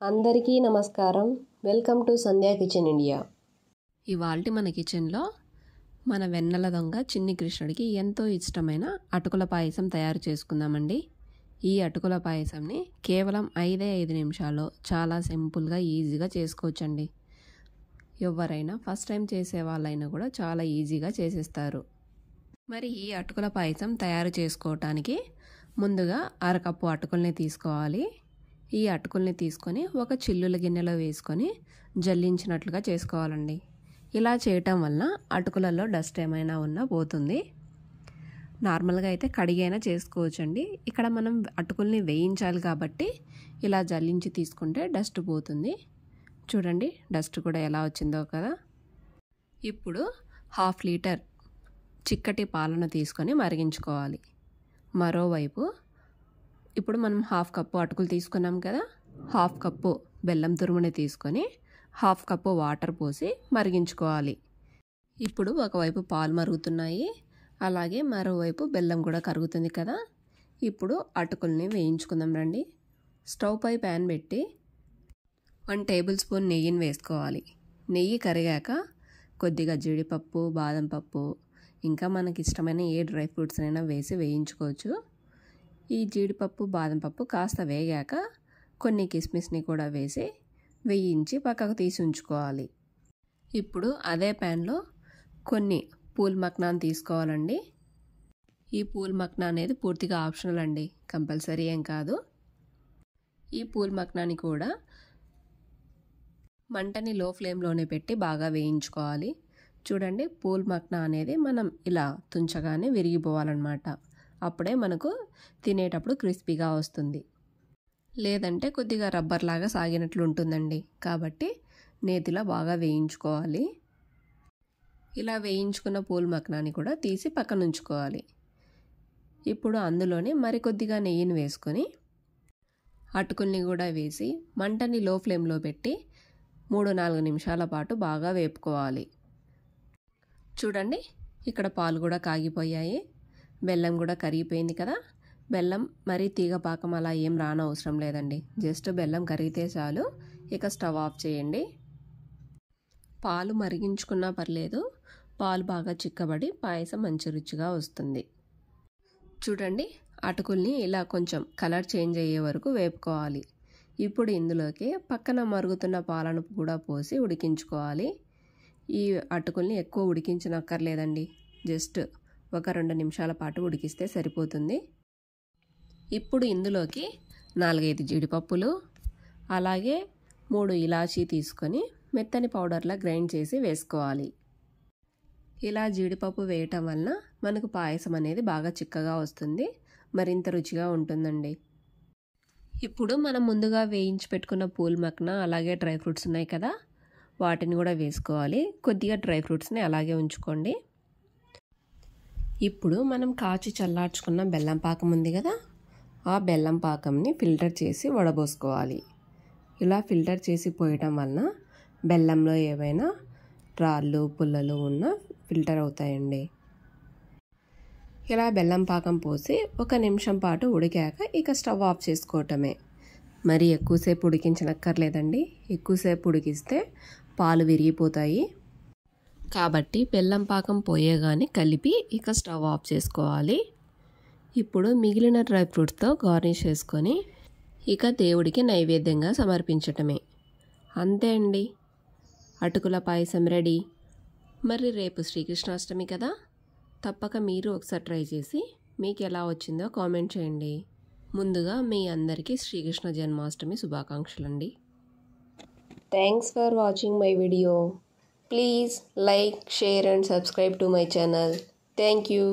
అందరికీ నమస్కారం. Welcome to Sandhya kitchen India. ఇవాల్టి మన కిచెన్లో మన వెన్నెల దొంగ చిన్ని కృష్ణుడికి ఎంతో ఇష్టమైన అటుకుల పాయసం తయారు చేసుకుందామండి. ఈ అటుకుల పాయసంని కేవలం 5 నిమిషాల్లో చాలా సింపుల్గా ఈజీగా చేసుకోవచ్చండి. ఎవరైనా ఫస్ట్ టైం చేసే వాళ్ళైనా కూడా చాలా ఈజీగా చేసేస్తారు. మరి ఈ అటుకుల పాయసం తయారు చేసుకోవటానికి ముందుగా అరకప్పు అటుకుల్ని తీసుకోవాలి. ఈ అటుకుల్ని తీసుకొని ఒక చిల్లుల గిన్నెలో వేసుకొని జల్లించినట్లుగా చేసుకోవాలండి. ఇలా చేయటం వలన అటుకులలో డస్ట్ ఏమైనా ఉన్నా పోతుంది. నార్మల్గా అయితే కడిగైనా చేసుకోవచ్చండి. ఇక్కడ మనం అటుకుల్ని వేయించాలి కాబట్టి ఇలా జల్లించి తీసుకుంటే డస్ట్ పోతుంది. చూడండి డస్ట్ కూడా ఎలా వచ్చిందో కదా. ఇప్పుడు 1/2 లీటర్ చిక్కటి పాలను తీసుకొని మరిగించుకోవాలి. మరోవైపు ఇప్పుడు మనం 1/2 కప్పు అటుకులు తీసుకున్నాం కదా, 1/2 కప్పు బెల్లం తురుముని తీసుకొని 1/2 కప్పు వాటర్ పోసి మరిగించుకోవాలి. ఇప్పుడు ఒకవైపు పాలు మరుగుతున్నాయి, అలాగే మరోవైపు బెల్లం కూడా కరుగుతుంది కదా. ఇప్పుడు అటుకుల్ని వేయించుకుందాం రండి. స్టవ్ పై ప్యాన్ పెట్టి 1 టేబుల్ స్పూన్ నెయ్యిని వేసుకోవాలి. నెయ్యి కరిగాక కొద్దిగా జీడిపప్పు, బాదం పప్పు, ఇంకా మనకి ఇష్టమైన ఏ డ్రై ఫ్రూట్స్ అయినా వేసి వేయించుకోవచ్చు. ఈ జీడిపప్పు, బాదం పప్పు కాస్త వేగాక కొన్ని కిస్మిస్ని కూడా వేసి వేయించి పక్కకు తీసి ఉంచుకోవాలి. ఇప్పుడు అదే ప్యాన్లో కొన్ని పూల్ మక్నాన్ తీసుకోవాలండి. ఈ పూల్ మక్నా అనేది పూర్తిగా ఆప్షనల్ అండి, కంపల్సరీ ఏం కాదు. ఈ పూల్ మక్నాని కూడా మంటని లో ఫ్లేమ్లోనే పెట్టి బాగా వేయించుకోవాలి. చూడండి పూల్ మక్నా అనేది మనం ఇలా తుంచగానే విరిగిపోవాలన్నమాట. అప్పుడే మనకు తినేటప్పుడు క్రిస్పీగా వస్తుంది. లేదంటే కొద్దిగా రబ్బర్ లాగా సాగినట్లు ఉంటుందండి. కాబట్టి నేతిలో బాగా వేయించుకోవాలి. ఇలా వేయించుకున్న పూల్ మక్నాని కూడా తీసి పక్కన ఉంచుకోవాలి. ఇప్పుడు అందులోనే మరికొద్దిగా నెయ్యిని వేసుకొని అటుకుల్ని కూడా వేసి మంటని లో ఫ్లేమ్లో పెట్టి 3-4 నిమిషాల పాటు బాగా వేపుకోవాలి. చూడండి ఇక్కడ పాలు కూడా కాగిపోయాయి, బెల్లం కూడా కరిగిపోయింది కదా. బెల్లం మరీ తీగ పాకం అలా ఏం రానవసరం లేదండి, జస్ట్ బెల్లం కరిగితే చాలు. ఇక స్టవ్ ఆఫ్ చేయండి. పాలు మరిగించుకున్నా పర్లేదు, పాలు బాగా చిక్కబడి పాయసం మంచి రుచిగా వస్తుంది. చూడండి అటుకుల్ని ఇలా కొంచెం కలర్ చేంజ్ అయ్యే వరకు వేపుకోవాలి. ఇప్పుడు ఇందులోకి పక్కన మరుగుతున్న పాలను కూడా పోసి ఉడికించుకోవాలి. ఈ అటుకుల్ని ఎక్కువ ఉడికించనక్కర్లేదండి, జస్ట్ 1-2 నిమిషాల పాటు ఉడికిస్తే సరిపోతుంది. ఇప్పుడు ఇందులోకి 4-5 జీడిపప్పులు, అలాగే 3 ఇలాచీ తీసుకొని మెత్తని పౌడర్లా గ్రైండ్ చేసి వేసుకోవాలి. ఇలా జీడిపప్పు వేయటం వలన మనకు పాయసం అనేది బాగా చిక్కగా వస్తుంది, మరింత రుచిగా ఉంటుందండి. ఇప్పుడు మనం ముందుగా వేయించి పెట్టుకున్న పూల్ మక్నా అలాగే డ్రై ఫ్రూట్స్ ఉన్నాయి కదా, వాటిని కూడా వేసుకోవాలి. కొద్దిగా డ్రై ఫ్రూట్స్ని అలాగే ఉంచుకోండి. ఇప్పుడు మనం కాచి చల్లార్చుకున్న బెల్లం పాకం ఉంది కదా, ఆ బెల్లం పాకంని ఫిల్టర్ చేసి వడబోసుకోవాలి. ఇలా ఫిల్టర్ చేసి పోయటం వలన బెల్లంలో ఏవైనా రాళ్ళు పుల్లలు ఉన్నా ఫిల్టర్ అవుతాయండి. ఇలా బెల్లం పాకం పోసి 1 నిమిషం పాటు ఉడికాక ఇక స్టవ్ ఆఫ్ చేసుకోవటమే. మరి ఎక్కువసేపు ఉడికించనక్కర్లేదండి, ఎక్కువసేపు ఉడికిస్తే పాలు విరిగిపోతాయి. కాబట్టి బెల్లం పాకం పోయేగానే కలిపి ఇక స్టవ్ ఆఫ్ చేసుకోవాలి. ఇప్పుడు మిగిలిన డ్రై ఫ్రూట్స్తో గార్నిష్ చేసుకొని ఇక దేవుడికి నైవేద్యంగా సమర్పించటమే. అంతే అండి, అటుకుల పాయసం రెడీ. మరి రేపు శ్రీకృష్ణాష్టమి కదా, తప్పక మీరు ఒకసారి ట్రై చేసి మీకు ఎలా వచ్చిందో కామెంట్ చేయండి. ముందుగా మీ అందరికీ శ్రీకృష్ణ జన్మాష్టమి శుభాకాంక్షలండి. Thanks for watching my video. Please like, share and subscribe to my channel. Thank you.